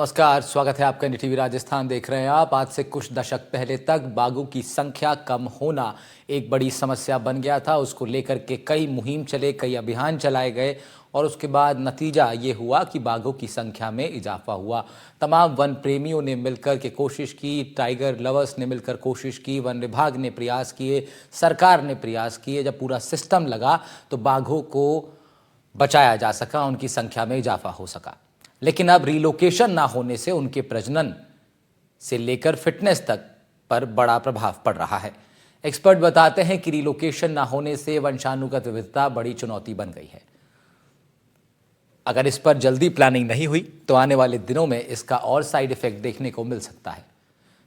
नमस्कार, स्वागत है आपका NDTV राजस्थान देख रहे हैं आप। आज से कुछ दशक पहले तक बाघों की संख्या कम होना एक बड़ी समस्या बन गया था। उसको लेकर के कई मुहिम चले, कई अभियान चलाए गए और उसके बाद नतीजा ये हुआ कि बाघों की संख्या में इजाफा हुआ। तमाम वन प्रेमियों ने मिलकर के कोशिश की, टाइगर लवर्स ने मिलकर कोशिश की, वन विभाग ने प्रयास किए, सरकार ने प्रयास किए। जब पूरा सिस्टम लगा तो बाघों को बचाया जा सका, उनकी संख्या में इजाफा हो सका। लेकिन अब रिलोकेशन ना होने से उनके प्रजनन से लेकर फिटनेस तक पर बड़ा प्रभाव पड़ रहा है। एक्सपर्ट बताते हैं कि रिलोकेशन ना होने से वंशानुगत विविधता बड़ी चुनौती बन गई है। अगर इस पर जल्दी प्लानिंग नहीं हुई तो आने वाले दिनों में इसका और साइड इफेक्ट देखने को मिल सकता है।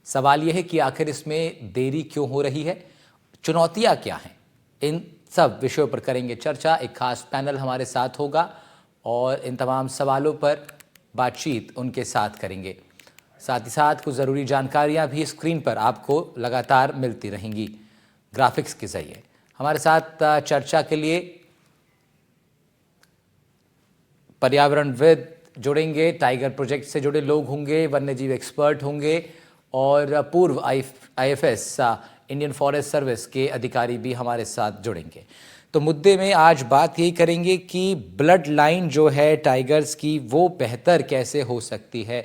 सवाल यह है कि आखिर इसमें देरी क्यों हो रही है, चुनौतियां क्या हैं, इन सब विषयों पर करेंगे चर्चा। एक खास पैनल हमारे साथ होगा और इन तमाम सवालों पर बातचीत उनके साथ करेंगे। साथ ही साथ कुछ ज़रूरी जानकारियां भी स्क्रीन पर आपको लगातार मिलती रहेंगी ग्राफिक्स के जरिए। हमारे साथ चर्चा के लिए पर्यावरणविद जुड़ेंगे, टाइगर प्रोजेक्ट से जुड़े लोग होंगे, वन्यजीव एक्सपर्ट होंगे और पूर्व IFS इंडियन फॉरेस्ट सर्विस के अधिकारी भी हमारे साथ जुड़ेंगे। तो मुद्दे में आज बात यही करेंगे कि ब्लड लाइन जो है टाइगर्स की वो बेहतर कैसे हो सकती है।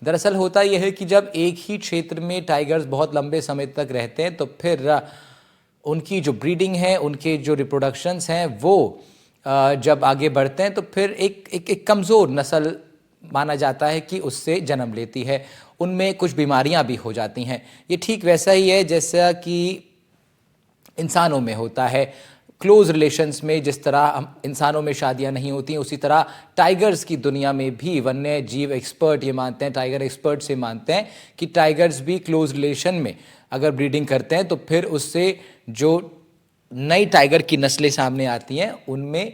दरअसल होता यह है कि जब एक ही क्षेत्र में टाइगर्स बहुत लंबे समय तक रहते हैं तो फिर उनकी जो ब्रीडिंग है, उनके जो रिप्रोडक्शंस हैं वो जब आगे बढ़ते हैं तो फिर एक कमज़ोर नस्ल माना जाता है कि उससे जन्म लेती है। उनमें कुछ बीमारियां भी हो जाती हैं। ये ठीक वैसा ही है जैसा कि इंसानों में होता है। क्लोज रिलेशंस में जिस तरह इंसानों में शादियां नहीं होती हैं, उसी तरह टाइगर्स की दुनिया में भी वन्य जीव एक्सपर्ट ये मानते हैं, टाइगर एक्सपर्ट से मानते हैं कि टाइगर्स भी क्लोज रिलेशन में अगर ब्रीडिंग करते हैं तो फिर उससे जो नई टाइगर की नस्लें सामने आती हैं उनमें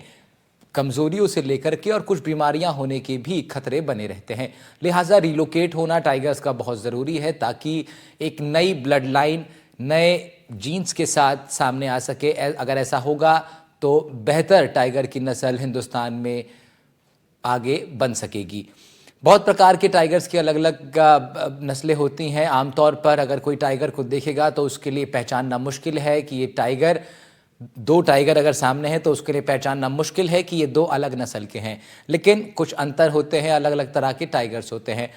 कमज़ोरियों से लेकर के और कुछ बीमारियां होने के भी खतरे बने रहते हैं। लिहाजा रिलोकेट होना टाइगर्स का बहुत ज़रूरी है ताकि एक नई ब्लड लाइन नए जीन्स के साथ सामने आ सके। अगर ऐसा होगा तो बेहतर टाइगर की नस्ल हिंदुस्तान में आगे बन सकेगी। बहुत प्रकार के टाइगर्स की अलग अलग नस्लें होती हैं। आमतौर पर अगर कोई टाइगर को देखेगा तो उसके लिए पहचानना मुश्किल है कि ये टाइगर, दो टाइगर अगर सामने हैं तो उसके लिए पहचानना मुश्किल है कि ये दो अलग नस्ल के हैं। लेकिन कुछ अंतर होते हैं, अलग अलग तरह के टाइगर्स होते हैं।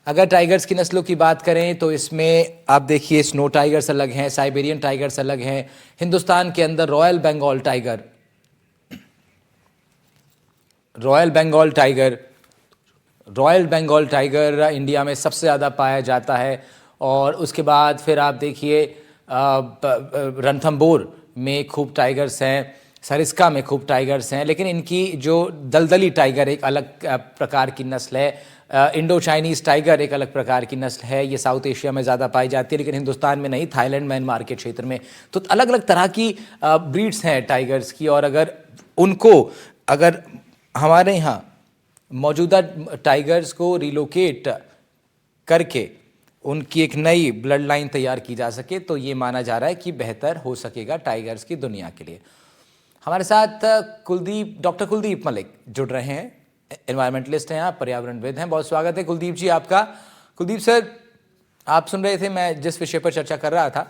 अगर टाइगर्स की नस्लों की बात करें तो इसमें आप देखिए स्नो टाइगर्स अलग हैं, साइबेरियन टाइगर्स अलग हैं। हिंदुस्तान के अंदर रॉयल बंगाल टाइगर इंडिया में सबसे ज़्यादा पाया जाता है। और उसके बाद फिर आप देखिए रणथंभौर में खूब टाइगर्स हैं, सरिस्का में खूब टाइगर्स हैं। लेकिन इनकी जो दलदली टाइगर एक अलग प्रकार की नस्ल है, इंडो चाइनीज़ टाइगर एक अलग प्रकार की नस्ल है। ये साउथ एशिया में ज़्यादा पाई जाती है लेकिन हिंदुस्तान में नहीं, थाईलैंड म्यांमार के क्षेत्र में। तो अलग अलग तरह की ब्रीड्स हैं टाइगर्स की। और अगर हमारे यहाँ मौजूदा टाइगर्स को रिलोकेट करके उनकी एक नई ब्लड लाइन तैयार की जा सके तो ये माना जा रहा है कि बेहतर हो सकेगा टाइगर्स की दुनिया के लिए। हमारे साथ डॉक्टर कुलदीप मलिक जुड़ रहे हैं, एनवायरमेंटलिस्ट हैं आप, पर्यावरणविद हैं। बहुत स्वागत है कुलदीप जी आपका। कुलदीप सर, आप सुन रहे थे मैं जिस विषय पर चर्चा कर रहा था,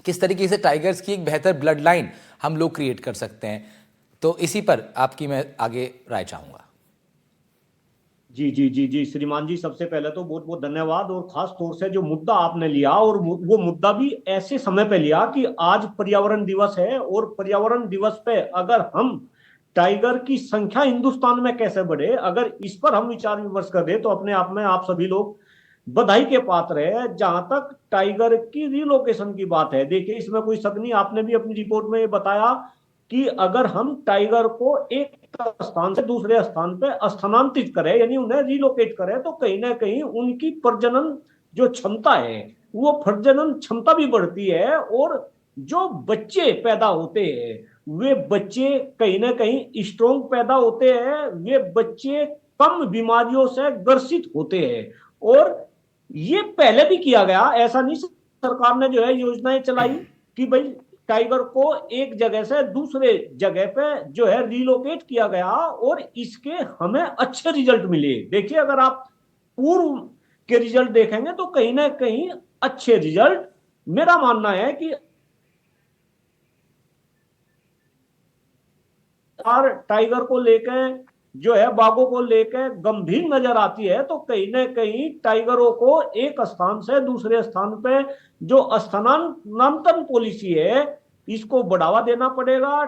किस तरीके से टाइगर्स की एक बेहतर ब्लड लाइन हम लोग क्रिएट कर सकते हैं, तो इसी पर आपकी मैं आगे राय चाहूँगा। जी जी जी जी श्रीमान जी, सबसे पहले तो बहुत बहुत धन्यवाद। और खास तौर से जो मुद्दा आपने लिया, और वो मुद्दा भी ऐसे समय पे लिया कि आज पर्यावरण दिवस है। और पर्यावरण दिवस पे अगर हम टाइगर की संख्या हिंदुस्तान में कैसे बढ़े, अगर इस पर हम विचार विमर्श कर दे तो अपने आप में आप सभी लोग बधाई के पात्र है। जहां तक टाइगर की रिलोकेशन की बात है, देखिए इसमें कोई शक नहीं, आपने भी अपनी रिपोर्ट में ये बताया कि अगर हम टाइगर को एक स्थान से दूसरे स्थान पे स्थानांतरित करें, यानी उन्हें रिलोकेट करें, तो कहीं ना कहीं उनकी प्रजनन जो क्षमता है वो प्रजनन क्षमता भी बढ़ती है। और जो बच्चे पैदा होते हैं वे बच्चे कहीं ना कहीं स्ट्रोंग पैदा होते हैं, वे बच्चे कम बीमारियों से ग्रसित होते हैं। और ये पहले भी किया गया, ऐसा नहीं सरकार ने जो है योजनाएं चलाई कि भाई टाइगर को एक जगह से दूसरे जगह पे जो है रिलोकेट किया गया और इसके हमें अच्छे रिजल्ट मिले। देखिए अगर आप पूर्व के रिजल्ट देखेंगे तो कहीं ना कहीं अच्छे रिजल्ट, मेरा मानना है कि और टाइगर को लेकर जो है, बाघों को लेकर गंभीर नजर आती है, तो कहीं ना कहीं टाइगरों को एक स्थान से दूसरे स्थान पे जो स्थानांतरण पॉलिसी है, इसको बढ़ावा देना पड़ेगा।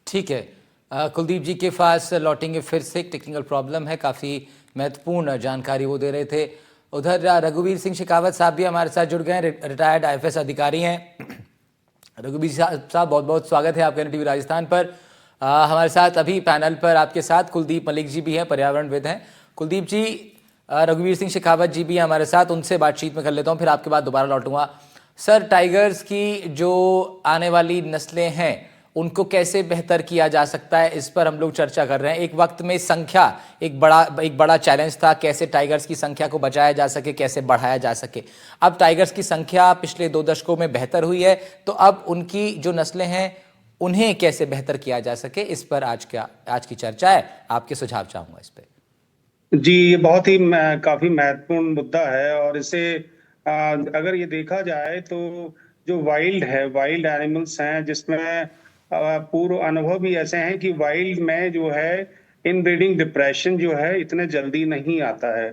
ठीक है, कुलदीप जी के पास लौटेंगे फिर से। एक टेक्निकल प्रॉब्लम है, काफ़ी महत्वपूर्ण जानकारी वो दे रहे थे। उधर रघुवीर सिंह शेखावत साहब भी हमारे साथ जुड़ गए हैं, रिटायर्ड आईएफएस अधिकारी हैं। रघुवीर साहब, बहुत बहुत स्वागत है आपका NTV राजस्थान पर। हमारे साथ अभी पैनल पर आपके साथ कुलदीप मलिक जी भी हैं, पर्यावरणविद हैं। कुलदीप जी, रघुवीर सिंह शेखावत जी भी हैं हमारे साथ, उनसे बातचीत में कर लेता हूँ, फिर आपके बाद दोबारा लौटूंगा। सर, टाइगर्स की जो आने वाली नस्लें हैं उनको कैसे बेहतर किया जा सकता है, इस पर हम लोग चर्चा कर रहे हैं। एक वक्त में संख्या एक बड़ा चैलेंज था, कैसे टाइगर्स की संख्या को बचाया जा सके, कैसे बढ़ाया जा सके। अब टाइगर्स की संख्या पिछले 2 दशकों में बेहतर हुई है, तो अब उनकी जो नस्लें हैं उन्हें कैसे बेहतर किया जा सके, इस पर आज की चर्चा है। आपके सुझाव चाहूंगा इस पर। जी, ये बहुत ही काफी महत्वपूर्ण मुद्दा है। और इसे अगर ये देखा जाए तो जो वाइल्ड एनिमल्स हैं, जिसमें पूर्व अनुभव भी ऐसे हैं कि वाइल्ड में जो है इनब्रीडिंग डिप्रेशन जो है इतने जल्दी नहीं आता है।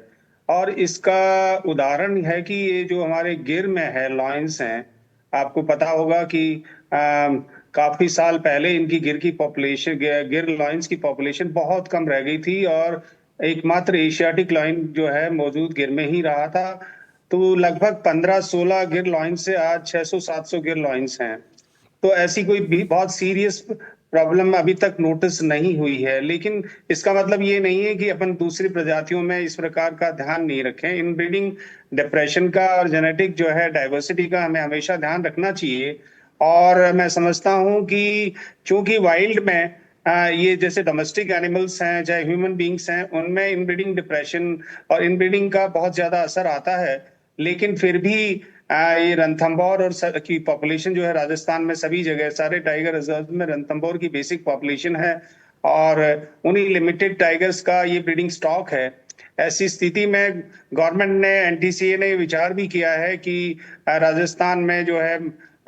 और इसका उदाहरण है कि ये जो हमारे गिर में है, लॉयंस हैं, आपको पता होगा कि काफी साल पहले इनकी गिर लॉयंस की पॉपुलेशन बहुत कम रह गई थी और एकमात्र एशियाटिक लॉयन जो है मौजूद गिर में ही रहा था। तो लगभग 15-16 गिर लॉयन से आज 600-700 गिर लॉयंस हैं। तो ऐसी कोई भी बहुत सीरियस प्रॉब्लम अभी तक नोटिस नहीं हुई है। लेकिन इसका मतलब ये नहीं है कि अपन दूसरी प्रजातियों में इस प्रकार का ध्यान नहीं रखें। इनब्रीडिंग डिप्रेशन का और जेनेटिक जो है डाइवर्सिटी का हमें हमेशा ध्यान रखना चाहिए। और मैं समझता हूं कि चूंकि वाइल्ड में ये जैसे डोमेस्टिक एनिमल्स हैं चाहे ह्यूमन बींग्स हैं, उनमें इनब्रीडिंग डिप्रेशन और इनब्रीडिंग का बहुत ज्यादा असर आता है। लेकिन फिर भी ये रणथंभौर और की पॉपुलेशन जो है राजस्थान में सभी जगह सारे टाइगर रिजर्व में रणथंभौर की बेसिक पॉपुलेशन है और उन्हीं लिमिटेड टाइगर्स का ये ब्रीडिंग स्टॉक है। ऐसी स्थिति में गवर्नमेंट ने, NTCA ने विचार भी किया है कि राजस्थान में जो है,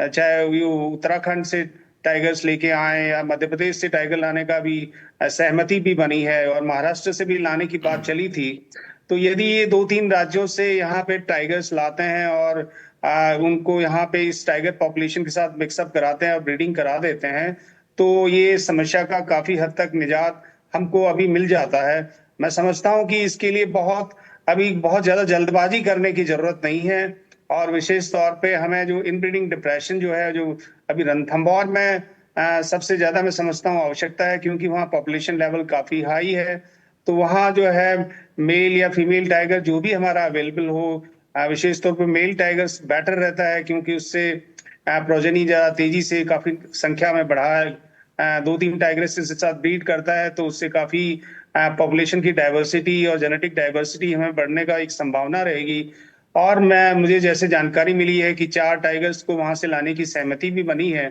चाहे उत्तराखंड से टाइगर्स लेके आए या मध्य प्रदेश से टाइगर लाने का भी सहमति भी बनी है और महाराष्ट्र से भी लाने की बात चली थी। तो यदि ये 2-3 राज्यों से यहाँ पे टाइगर्स लाते हैं और उनको यहाँ पे इस टाइगर पॉपुलेशन के साथ मिक्सअप कराते हैं और ब्रीडिंग करा देते हैं, तो ये समस्या का काफी हद तक निजात हमको अभी मिल जाता है। मैं समझता हूँ कि इसके लिए अभी बहुत ज्यादा जल्दबाजी करने की जरूरत नहीं है। और विशेष तौर पे हमें जो इनब्रीडिंग डिप्रेशन जो है, जो अभी रणथंभौर में सबसे ज्यादा मैं समझता हूँ आवश्यकता है, क्योंकि वहाँ पॉपुलेशन लेवल काफी हाई है। तो वहाँ जो है मेल या फीमेल टाइगर जो भी हमारा अवेलेबल हो, विशेष तौर पर मेल टाइगर्स बेटर रहता है, क्योंकि उससे प्रोजेनी ज्यादा तेजी से काफी संख्या में बढ़ा 2-3 टाइगर्स के साथ ब्रीड करता है, तो उससे काफी पॉपुलेशन की डाइवर्सिटी और जेनेटिक डाइवर्सिटी हमें बढ़ने का एक संभावना रहेगी। और मुझे जैसे जानकारी मिली है कि 4 टाइगर्स को वहां से लाने की सहमति भी बनी है।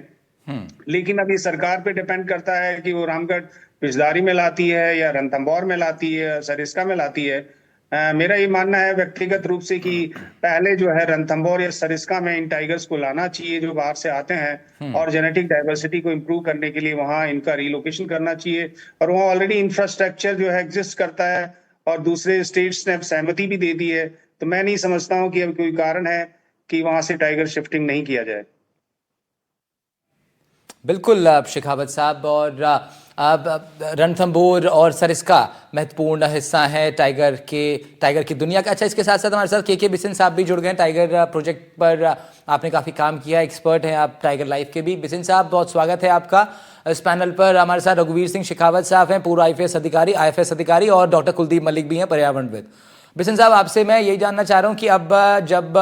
लेकिन अभी सरकार पे डिपेंड करता है कि वो रामगढ़ पिचदारी में लाती है या रणथंभौर में लाती है या सरिस्का में लाती है। मेरा ये मानना है व्यक्तिगत रूप से कि पहले जो है रणथंभौर या सरिस्का में इन टाइगर्स को लाना चाहिए जो बाहर से आते हैं, और जेनेटिक डाइवर्सिटी को इम्प्रूव करने के लिए वहां इनका रिलोकेशन करना चाहिए। और वहाँ ऑलरेडी इंफ्रास्ट्रक्चर जो है एग्जिस्ट करता है और दूसरे स्टेट्स ने सहमति भी दे दी है। तो मैं नहीं समझता हूँ कि अब कोई कारण है कि वहां से टाइगर शिफ्टिंग नहीं किया जाए। बिल्कुल शेखावत साहब, और अब रणथंभौर और सरिस्का महत्वपूर्ण हिस्सा है टाइगर की दुनिया का। अच्छा, इसके साथ साथ हमारे साथ के बिसिन साहब भी जुड़ गए हैं। टाइगर प्रोजेक्ट पर आपने काफ़ी काम किया, एक्सपर्ट हैं आप टाइगर लाइफ के भी। बिसिन साहब, बहुत स्वागत है आपका इस पैनल पर। हमारे साथ रघुवीर सिंह शेखावत साहब हैं, पूर्व IFS अधिकारी, और डॉक्टर कुलदीप मलिक भी हैं, पर्यावरणविद। बिसिन साहब, आपसे मैं यही जानना चाह रहा हूँ कि अब जब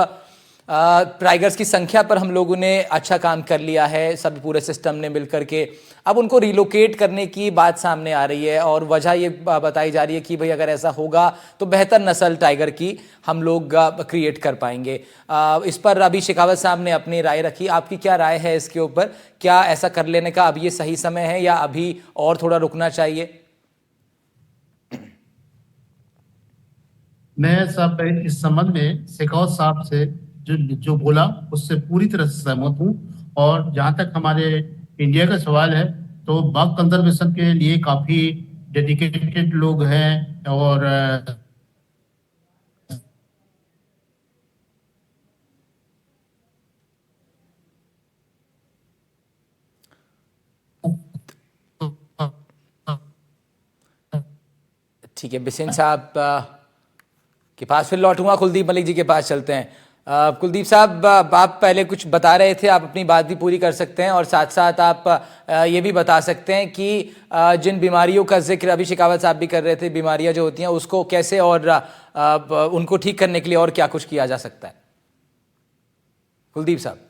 टाइगर्स की संख्या पर हम लोगों ने अच्छा काम कर लिया है, सब पूरे सिस्टम ने मिलकर के। अब उनको रिलोकेट करने की बात सामने आ रही है और वजह ये बताई जा रही है कि भाई अगर ऐसा होगा तो बेहतर नस्ल टाइगर की हम लोग क्रिएट कर पाएंगे। इस पर अभी शेखावत साहब ने अपनी राय रखी, आपकी क्या राय है इसके ऊपर? क्या ऐसा कर लेने का अब ये सही समय है या अभी और थोड़ा रुकना चाहिए? मैं सब इस संबंध में शेखावत साहब से जो जो बोला उससे पूरी तरह से सहमत हूँ। और जहाँ तक हमारे इंडिया का सवाल है तो बाघ कंजर्वेशन के लिए काफी डेडिकेटेड लोग हैं और ठीक है, बिसेन साहब के पास फिर लौटूंगा, कुलदीप मलिक जी के पास चलते हैं। कुलदीप साहब, आप पहले कुछ बता रहे थे, आप अपनी बात भी पूरी कर सकते हैं और साथ साथ आप ये भी बता सकते हैं कि जिन बीमारियों का जिक्र अभी शेखावत साहब भी कर रहे थे, बीमारियां जो होती हैं उसको कैसे और उनको ठीक करने के लिए और क्या कुछ किया जा सकता है? कुलदीप साहब।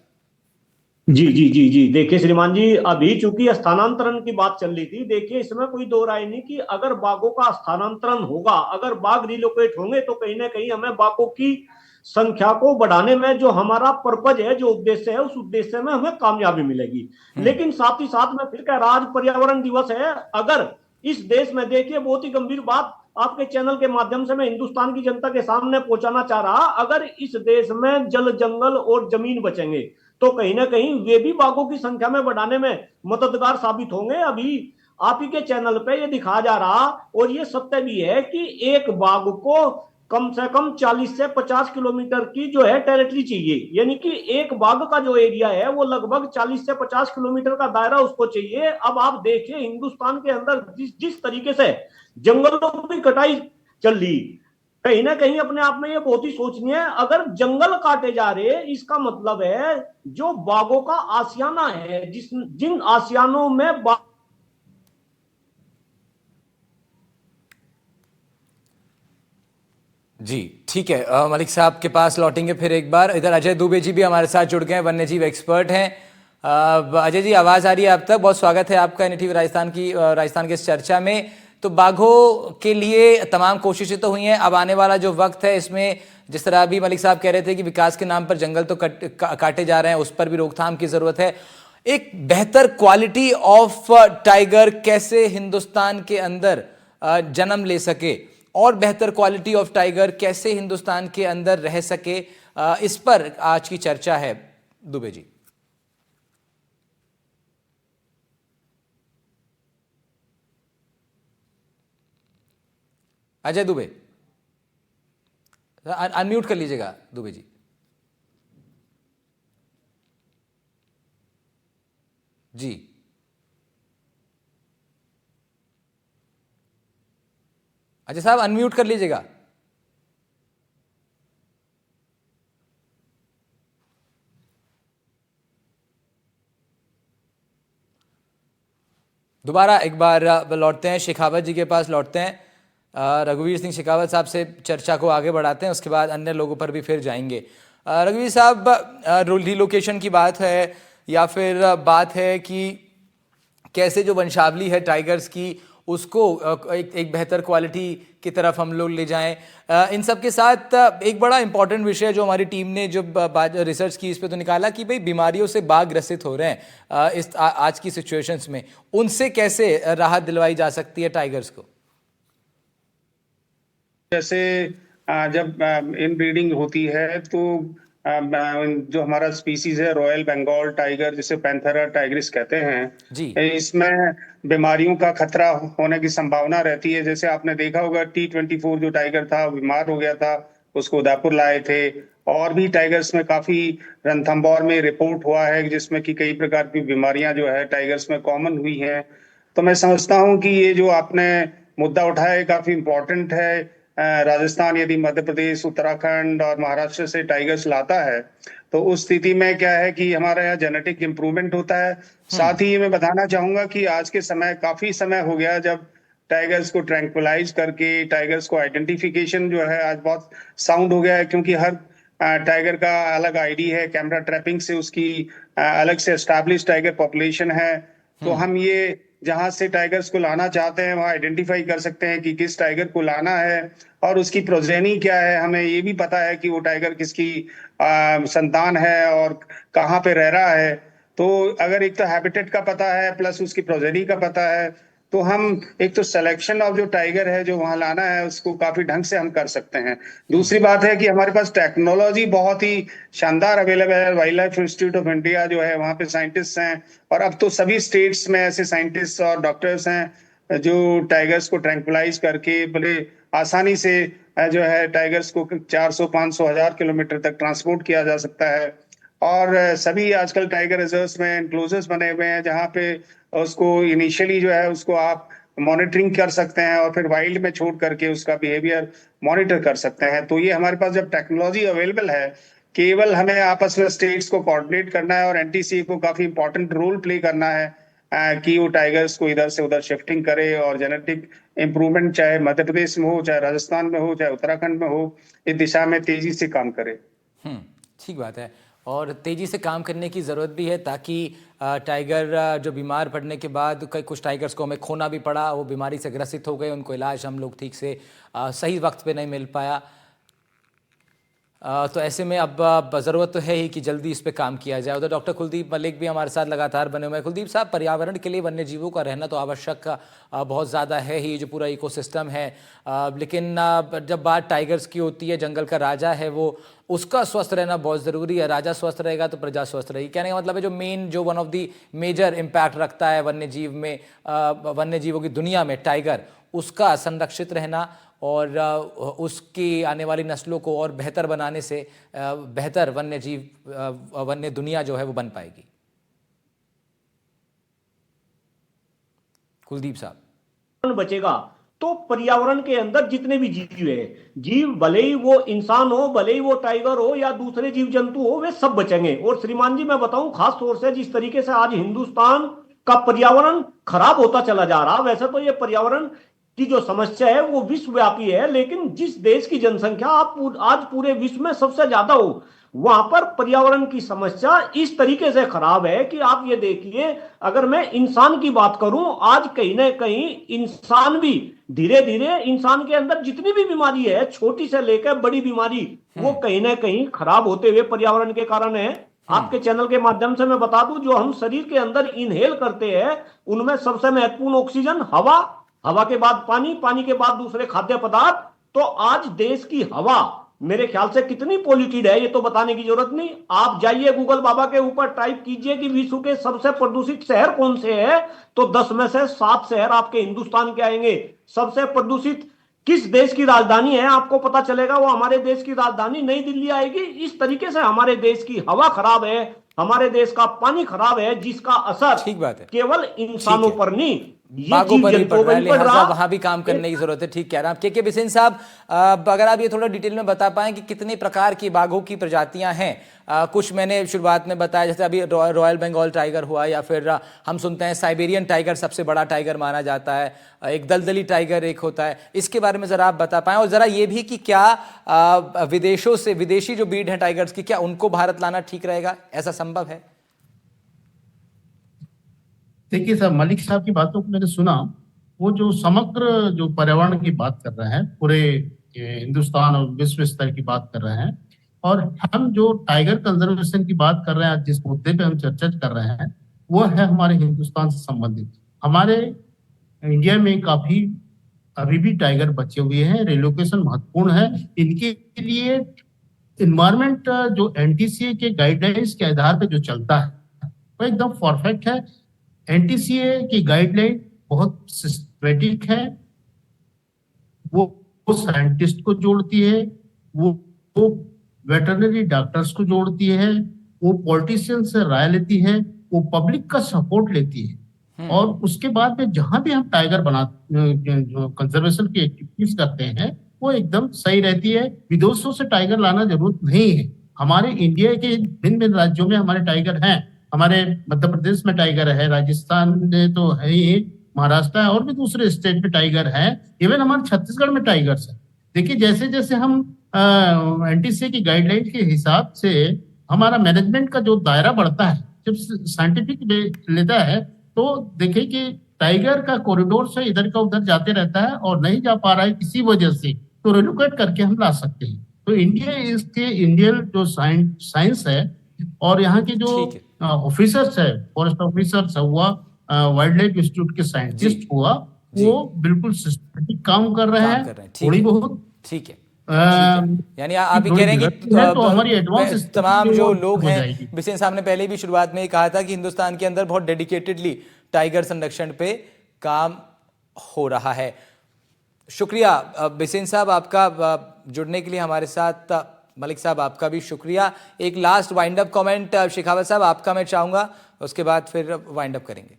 जी जी जी जी, देखिए श्रीमान जी, अभी चूंकि स्थानांतरण की बात चल रही थी, देखिए इसमें कोई दो राय नहीं कि अगर बाघों का स्थानांतरण होगा, अगर बाघ रिलोकेट होंगे तो कहीं ना कहीं हमें बाघों की संख्या को बढ़ाने में जो हमारा पर्पज है, जो उद्देश्य है, उस उद्देश्य में हमें कामयाबी मिलेगी। लेकिन साथ ही साथ मैं फिर कह रहा, आज पर्यावरण दिवस है, अगर इस देश में देखिए बहुत ही गंभीर बात आपके चैनल के माध्यम से मैं हिंदुस्तान की जनता के सामने पहुंचाना चाह रहा, अगर इस देश में जल जंगल और जमीन बचेंगे तो कहीं ना कहीं वे भी बाघों की संख्या में बढ़ाने में मददगार साबित होंगे। अभी आप ही के चैनल पे ये दिखाया जा रहा और ये सत्य भी है कि एक बाघ को कम से कम 40 से 50 किलोमीटर की जो है टेरिटरी चाहिए, यानी कि एक बाघ का जो एरिया है वो लगभग 40 से 50 किलोमीटर का दायरा उसको चाहिए। अब आप देखिए हिंदुस्तान के अंदर जिस तरीके से जंगलों की कटाई चल रही, कहीं ना कहीं अपने आप में ये बहुत ही सोचनीय है। अगर जंगल काटे जा रहे, इसका मतलब है जो बाघों का आशियाना है, जिन आशियानों में जी ठीक है, मलिक साहब के पास लौटेंगे फिर एक बार। इधर अजय दुबे जी भी हमारे साथ जुड़ गए हैं, वन्य जीव एक्सपर्ट हैं। अजय जी, आवाज़ आ रही है आप तक? बहुत स्वागत है आपका NDTV राजस्थान की इस चर्चा में। तो बाघों के लिए तमाम कोशिशें तो हुई हैं, अब आने वाला जो वक्त है इसमें जिस तरह अभी मलिक साहब कह रहे थे कि विकास के नाम पर जंगल तो काटे जा रहे हैं, उस पर भी रोकथाम की ज़रूरत है। एक बेहतर क्वालिटी ऑफ टाइगर कैसे हिंदुस्तान के अंदर जन्म ले सके और बेहतर क्वालिटी ऑफ टाइगर कैसे हिंदुस्तान के अंदर रह सके, इस पर आज की चर्चा है। दुबे जी। अजय दुबे, अनम्यूट कर लीजिएगा दुबे जी। जी अजय साहब, अनम्यूट कर लीजिएगा। दोबारा एक बार लौटते हैं, शेखावत जी के पास लौटते हैं। रघुवीर सिंह शेखावत साहब से चर्चा को आगे बढ़ाते हैं, उसके बाद अन्य लोगों पर भी फिर जाएंगे। रघुवीर साहब, रिलोकेशन की बात है या फिर बात है कि कैसे जो वंशावली है टाइगर्स की उसको एक बेहतर क्वालिटी की तरफ हम लोग ले जाएं। इन सब के साथ एक बड़ा इंपॉर्टेंट विषय जो हमारी टीम ने जब रिसर्च की इस पे तो निकाला कि भाई बीमारियों से बाघ ग्रसित हो रहे हैं इस आज की सिचुएशंस में, उनसे कैसे राहत दिलवाई जा सकती है टाइगर्स को? जैसे जब इनब्रीडिंग होती है तो जो हमारा स्पीसीज है रॉयल बंगाल टाइगर, जिसे पैंथेरा टाइग्रिस कहते जी। हैं, इसमें बीमारियों का खतरा होने की संभावना रहती है। जैसे आपने देखा होगा T24 जो टाइगर था बीमार हो गया था, उसको उदयपुर लाए थे। और भी टाइगर्स में काफी रणथंभौर में रिपोर्ट हुआ है जिसमें कि कई प्रकार की बीमारियां जो है टाइगर्स में कॉमन हुई हैं। तो मैं समझता हूं कि ये जो आपने मुद्दा उठाया है काफी इम्पोर्टेंट है। राजस्थान यदि मध्य प्रदेश, उत्तराखंड और महाराष्ट्र से टाइगर्स लाता है तो उस स्थिति में क्या है कि हमारे यहाँ जेनेटिक इम्प्रूवमेंट होता है। साथ ही मैं बताना चाहूंगा कि आज के समय काफी समय हो गया जब टाइगर्स को ट्रैंक्विलाइज करके टाइगर्स को आइडेंटिफिकेशन जो है आज बहुत साउंड हो गया है, क्योंकि हर टाइगर का अलग आईडी है, कैमरा ट्रैपिंग से उसकी अलग से एस्टैब्लिश टाइगर पॉपुलेशन है। तो हम ये जहां से टाइगर्स को लाना चाहते हैं वहां आइडेंटिफाई कर सकते हैं कि किस टाइगर को लाना है और उसकी प्रोजेनी क्या है। हमें ये भी पता है कि वो टाइगर किसकी संतान है और कहाँ पे रह रहा है। तो अगर एक तो हैबिटेट का पता है प्लस उसकी प्रोजेनी का पता है, तो हम एक तो सिलेक्शन ऑफ जो टाइगर है जो वहां लाना है उसको काफी ढंग से हम कर सकते हैं। दूसरी बात है कि हमारे पास टेक्नोलॉजी बहुत ही शानदार अवेलेबल है। Wild life institute of India जो है वहां पे साइंटिस्ट हैं, और अब तो सभी स्टेट्स में ऐसे साइंटिस्ट और डॉक्टर्स हैं जो टाइगर्स को ट्रैंक्विलाइज करके बड़े आसानी से जो है टाइगर्स को 400, 500, 1000 किलोमीटर तक ट्रांसपोर्ट किया जा सकता है। और सभी आजकल टाइगर रिजर्व्स में एनक्लोजर्स बने हुए हैं जहां पे उसको इनिशियली जो है उसको आप मॉनिटरिंग कर सकते हैं और फिर वाइल्ड में छोड़ करके उसका बिहेवियर मॉनिटर कर सकते हैं। तो ये हमारे पास जब टेक्नोलॉजी अवेलेबल है, केवल हमें आपस में स्टेट्स को कोऑर्डिनेट करना है और एनटीसी को काफी इंपॉर्टेंट रोल प्ले करना है कि वो टाइगर्स को इधर से उधर शिफ्टिंग करे और जेनेटिक इंप्रूवमेंट चाहे मध्य प्रदेश में हो, चाहे राजस्थान में हो, चाहे उत्तराखंड में हो, इस दिशा में तेजी से काम करे। ठीक बात है, और तेज़ी से काम करने की ज़रूरत भी है ताकि टाइगर जो बीमार पड़ने के बाद कई कुछ टाइगर्स को हमें खोना भी पड़ा, वो बीमारी से ग्रसित हो गए, उनको इलाज हम लोग ठीक से सही वक्त पे नहीं मिल पाया। तो ऐसे में अब ज़रूरत तो है ही कि जल्दी इस पे काम किया जाए। उधर डॉक्टर कुलदीप मलिक भी हमारे साथ लगातार बने हुए हैं। कुलदीप साहब, पर्यावरण के लिए वन्य जीवों का रहना तो आवश्यक बहुत ज़्यादा है ही, जो पूरा इकोसिस्टम है, लेकिन जब बात टाइगर्स की होती है, जंगल का राजा है वो, उसका स्वस्थ रहना बहुत ज़रूरी है। राजा स्वस्थ रहेगा तो प्रजा स्वस्थ रहेगी। कहने का मतलब है जो one of the major impact रखता है वन्य जीव में, वन्य जीवों की दुनिया में टाइगर, उसका संरक्षित रहना और उसकी आने वाली नस्लों को और बेहतर बनाने से बेहतर वन्य दुनिया जो है वो बन पाएगी। कुलदीप साहब, बचेगा तो पर्यावरण के अंदर जितने भी जीव है, जीव भले ही वो इंसान हो, भले ही वो टाइगर हो या दूसरे जीव जंतु हो, वे सब बचेंगे। और श्रीमान जी, मैं बताऊं खास तौर से जिस तरीके से आज हिंदुस्तान का पर्यावरण खराब होता चला जा रहा, वैसे तो ये पर्यावरण की जो समस्या है वो विश्वव्यापी है, लेकिन जिस देश की जनसंख्या आज पूरे विश्व में सबसे ज्यादा हो, वहां पर पर्यावरण की समस्या इस तरीके से खराब है कि आप ये देखिए, अगर मैं इंसान की बात करूं, आज कहीं ना कहीं इंसान भी धीरे धीरे, इंसान के अंदर जितनी भी बीमारी है, छोटी से लेकर बड़ी बीमारी, वो कहीं ना कहीं खराब होते हुए पर्यावरण के कारण है। आपके चैनल के माध्यम से मैं बता दूं, जो हम शरीर के अंदर इनहेल करते हैं, उनमें सबसे महत्वपूर्ण ऑक्सीजन, हवा, हवा के बाद पानी, पानी के बाद दूसरे खाद्य पदार्थ। तो आज देश की हवा मेरे ख्याल से कितनी पॉल्यूटेड है ये तो बताने की जरूरत नहीं। आप जाइए गूगल बाबा के ऊपर टाइप कीजिए कि विश्व के सबसे प्रदूषित शहर कौन से हैं, तो 10 में से 7 शहर आपके हिंदुस्तान के आएंगे। सबसे प्रदूषित किस देश की राजधानी है आपको पता चलेगा, वो हमारे देश की राजधानी नई दिल्ली आएगी। इस तरीके से हमारे देश की हवा खराब है, हमारे देश का पानी खराब है, जिसका असर ठीक बात है, केवल इंसानों पर नहीं, बाघों पर भी पड़ रहा है, लिहाजा वहां भी काम करने की जरूरत है। ठीक कह रहे हैं आप। के बिसेन साहब, अगर आप ये थोड़ा डिटेल में बता पाएं कि कितने प्रकार की बाघों की प्रजातियां हैं। कुछ मैंने शुरुआत में बताया, जैसे अभी रॉयल बंगाल टाइगर हुआ, या फिर हम सुनते हैं साइबेरियन टाइगर सबसे बड़ा टाइगर माना जाता है, एक दलदली टाइगर एक होता है। इसके बारे में जरा आप बता पाएं, और जरा ये भी कि क्या विदेशों से, विदेशी जो ब्रीड है टाइगर्स की, क्या उनको भारत लाना ठीक रहेगा, ऐसा संभव है? देखिए सर, मलिक साहब की बातों को मैंने सुना, वो जो समग्र जो पर्यावरण की बात कर रहे हैं, पूरे हिंदुस्तान और विश्व स्तर की बात कर रहे हैं, और हम जो टाइगर कंजर्वेशन की बात कर रहे हैं, जिस मुद्दे पे हम चर्चा कर रहे हैं, वो है हमारे हिंदुस्तान से संबंधित। हमारे इंडिया में काफी अभी भी टाइगर बचे हुए हैं, रिलोकेशन महत्वपूर्ण है इनके लिए। इन्वायरमेंट जो एनटीसीए के गाइडलाइंस के आधार पे जो चलता है वो एकदम परफेक्ट है। एनटीसीए की गाइडलाइन बहुत सिस्टमैटिक है, वो साइंटिस्ट को जोड़ती है, वो वेटरनरी डॉक्टर्स को जोड़ती है, वो पॉलिटिशियन से राय लेती है, वो पब्लिक का सपोर्ट लेती है। और उसके बाद में जहां भी हम टाइगर जो कंजर्वेशन की एक्टिविटीज करते हैं, वो एकदम सही रहती है। विदेशों से टाइगर लाना जरूरत नहीं है। हमारे इंडिया के भिन्न भिन्न राज्यों में हमारे टाइगर हैं। हमारे मध्य प्रदेश में टाइगर है, राजस्थान में तो है ही, महाराष्ट्र और भी दूसरे स्टेट में टाइगर है, इवन हमारे छत्तीसगढ़ में टाइगर्स है। देखिए, जैसे जैसे हम एनटीसी की गाइडलाइन के हिसाब से हमारा मैनेजमेंट का जो दायरा बढ़ता है, जब साइंटिफिक लेता है तो देखिए कि टाइगर का कॉरिडोर से इधर का उधर जाते रहता है और नहीं जा पा रहा है किसी वजह से, तो रिलोकेट करके हम ला सकते हैं। तो इंडिया इसके इंडियन जो साइंस है और यहाँ के जो ठीक है ऑफिसर्स है, फॉरेस्ट ऑफिसर्स हुआ, वाइल्ड लाइफ इंस्टीट्यूट के जी साइंटिस्ट हुआ, जी वो बिल्कुल सिस्टमेटिक काम कर रहे काम हैं। कर रहे हैं, ठीक थोड़ी है बहुत ठीक है अ, यानी आप ही थोड़ी कह रहे हैं बिगड़ती कि है तो हमारी एडवांस तमाम स्थिति जो वो लोग हो हैं, जाएगी। बिसेन साहब ने पहले भी शुरुआत में ही कहा था कि हिंदुस्तान के अंदर बहुत डेडिकेटेडली टाइगर संरक्षण पे काम हो रहा है। शुक्रिया बिसेन साहब आपका जुड़ने के लिए हमारे साथ। मलिक साहब आपका भी शुक्रिया। एक last wind up comment Shekhawat साहब आपका मैं चाहूंगा, उसके बाद फिर वाइंड अप करेंगे।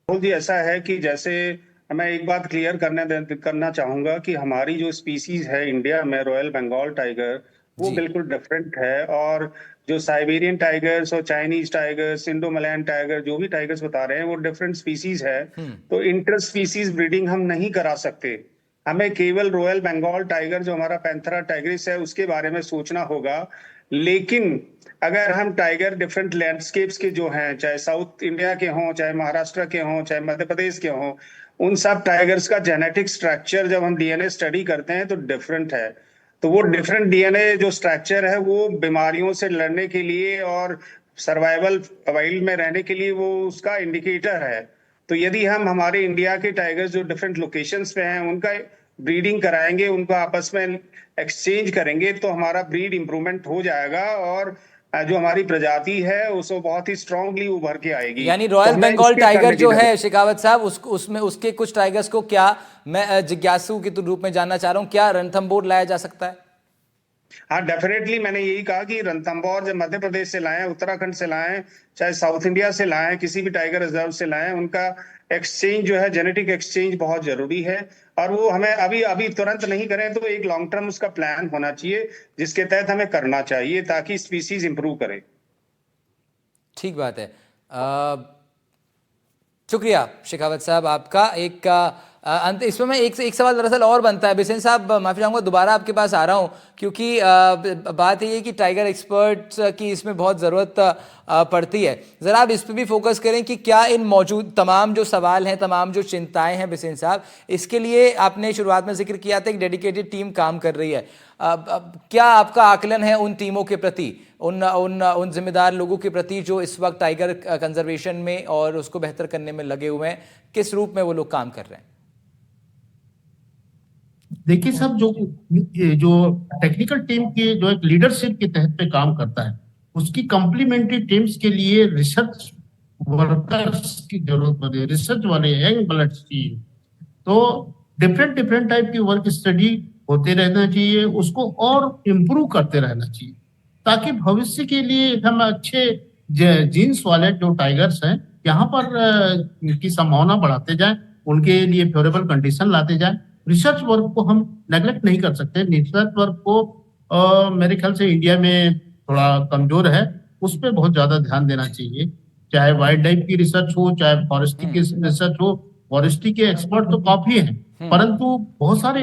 राहुल जी, ऐसा है कि जैसे मैं एक बात क्लियर करना चाहूंगा कि हमारी जो स्पीसीज है इंडिया में, रॉयल बंगाल टाइगर, वो जी बिल्कुल डिफरेंट है। और जो साइबेरियन टाइगर्स और चाइनीज टाइगर्स, इंडो मलैन टाइगर, जो भी टाइगर्स बता रहे हैं वो डिफरेंट स्पीसीज है। तो इंटर स्पीसीज ब्रीडिंग हम नहीं करा सकते। हमें केवल रॉयल बंगाल टाइगर जो हमारा पैंथेरा टाइग्रिस है उसके बारे में सोचना होगा। लेकिन अगर हम टाइगर डिफरेंट लैंडस्केप्स के जो हैं, चाहे साउथ इंडिया के हों, चाहे महाराष्ट्र के हों, चाहे मध्य प्रदेश के हों, उन सब टाइगर्स का जेनेटिक स्ट्रक्चर जब हम डीएनए स्टडी करते हैं तो डिफरेंट है। तो वो डिफरेंट डीएनए जो स्ट्रक्चर है वो बीमारियों से लड़ने के लिए और सर्वाइवल वाइल्ड में रहने के लिए वो उसका इंडिकेटर है। तो यदि हम हमारे इंडिया के टाइगर्स जो डिफरेंट लोकेशंस पे हैं उनका ब्रीडिंग कराएंगे, उनको आपस में एक्सचेंज करेंगे, तो हमारा ब्रीड इंप्रूवमेंट हो जाएगा और जो हमारी प्रजाति है उसको बहुत ही स्ट्रांगली उभर के आएगी। यानी तो रॉयल हमें बंगाल इसके टाइगर करने की जो है जरूरत। शेखावत साहब, उसमें उसके कुछ टाइगर्स को क्या, मैं जिज्ञासु के रूप में जानना चाह रहा हूं, क्या रणथंभौर लाया जा सकता है? हाँ, डेफिनेटली मैंने यही कहा कि रणथंभौर जब मध्य प्रदेश से लाएं, उत्तराखंड से लाएं, चाहे साउथ इंडिया से लाएं, किसी भी टाइगर रिजर्व से लाएं, उनका एक्सचेंज जो है, जेनेटिक एक्सचेंज बहुत जरूरी है। और वो हमें अभी अभी तुरंत नहीं करें तो एक लॉन्ग टर्म उसका प्लान होना चाहिए जिसके तहत हमें करना चाहिए ताकि स्पीसीज इंप्रूव करे। ठीक बात है। शुक्रिया शेखावत साहब आपका। एक अंत इसमें मैं एक सवाल दरअसल और बनता है बिसेन साहब, माफी चाहूंगा दोबारा आपके पास आ रहा हूं, क्योंकि बात ये है कि टाइगर एक्सपर्ट्स की इसमें बहुत ज़रूरत पड़ती है। ज़रा आप इस पर भी फोकस करें कि क्या इन मौजूद तमाम जो सवाल हैं, तमाम जो चिंताएं हैं बिसेन साहब, इसके लिए आपने शुरुआत में जिक्र किया था एक डेडिकेटेड टीम काम कर रही है। क्या आपका आकलन है उन टीमों के प्रति, उन जिम्मेदार लोगों के प्रति जो इस वक्त टाइगर कंजर्वेशन में और उसको बेहतर करने में लगे हुए हैं, किस रूप में वो लोग काम कर रहे हैं? देखिए साहब, जो टेक्निकल टीम के जो एक लीडरशिप के तहत पे काम करता है, उसकी कॉम्प्लीमेंट्री टीम्स के लिए रिसर्च वर्कर्स की जरूरत पड़ती है, रिसर्च वाले यंग ब्लड की। तो डिफरेंट डिफरेंट टाइप की वर्क स्टडी होते रहना चाहिए, उसको और इम्प्रूव करते रहना चाहिए ताकि भविष्य के लिए हम अच्छे जीन्स वाले जो टाइगर्स हैं यहाँ पर की संभावना बढ़ाते जाएं, उनके लिए फेवरेबल कंडीशन लाते जाएं। रिसर्च वर्क को हम नेग्लेक्ट नहीं कर सकते। रिसर्च वर्क को मेरे ख्याल से इंडिया में थोड़ा कमजोर है, उस पर बहुत ज्यादा ध्यान देना चाहिए। चाहे वाइल्ड लाइफ की रिसर्च हो, चाहे फॉरेस्ट्री की रिसर्च हो। फॉरेस्ट्री के एक्सपर्ट तो काफी हैं, परंतु बहुत सारे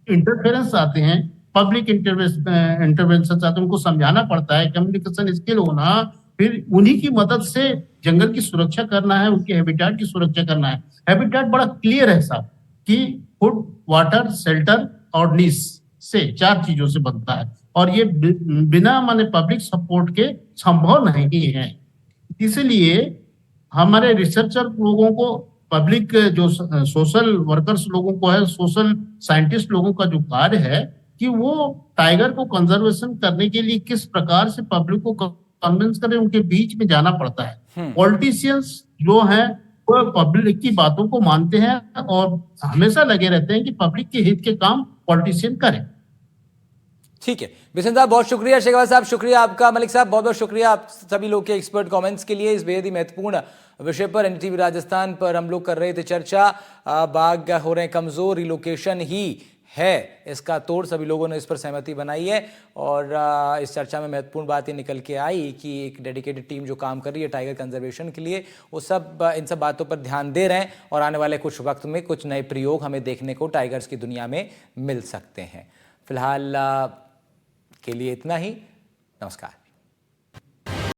इंटरफेरेंस आते हैं, पब्लिक इंटरवेंशन आते हैं, उनको समझाना पड़ता है, कम्युनिकेशन स्किल होना, फिर उन्हीं की मदद से जंगल की सुरक्षा करना है, उनके हैबिटेट की सुरक्षा करना है। हैबिटेट बड़ा क्लियर है साहब कि फूड, वाटर, शेल्टर और नीस से 4 चीजों से बनता है और ये बिना माने पब्लिक सपोर्ट के संभव नहीं है। इसलिए हमारे रिसर्चर लोगों को, पब्लिक जो सोशल वर्कर्स लोगों को है, सोशल साइंटिस्ट लोगों का जो कार्य है कि वो टाइगर को कंजर्वेशन करने के लिए किस प्रकार से पब्लिक को कन्विंस करें, उनके बीच में जाना पड़ता है। पॉलिटिशियंस जो हैं वो पब्लिक की बातों को मानते हैं और हमेशा लगे रहते हैं कि पब्लिक के हित के काम पॉलिटिशियन करें। ठीक है बिशन साहब, बहुत शुक्रिया। शेखावत साहब शुक्रिया आपका। मलिक साहब बहुत बहुत शुक्रिया आप सभी लोग के एक्सपर्ट कमेंट्स के लिए। इस बेहद ही महत्वपूर्ण विषय पर एनडीटीवी राजस्थान पर हम लोग कर रहे थे चर्चा। बाघ हो रहे हैं कमजोर, रिलोकेशन ही है, इसका तोड़ सभी लोगों ने इस पर सहमति बनाई है। और इस चर्चा में महत्वपूर्ण बात ये निकल के आई कि एक डेडिकेटेड टीम जो काम कर रही है टाइगर कंजर्वेशन के लिए, वो सब इन सब बातों पर ध्यान दे रहे हैं और आने वाले कुछ वक्त में कुछ नए प्रयोग हमें देखने को टाइगर्स की दुनिया में मिल सकते हैं। फिलहाल के लिए इतना ही। नमस्कार।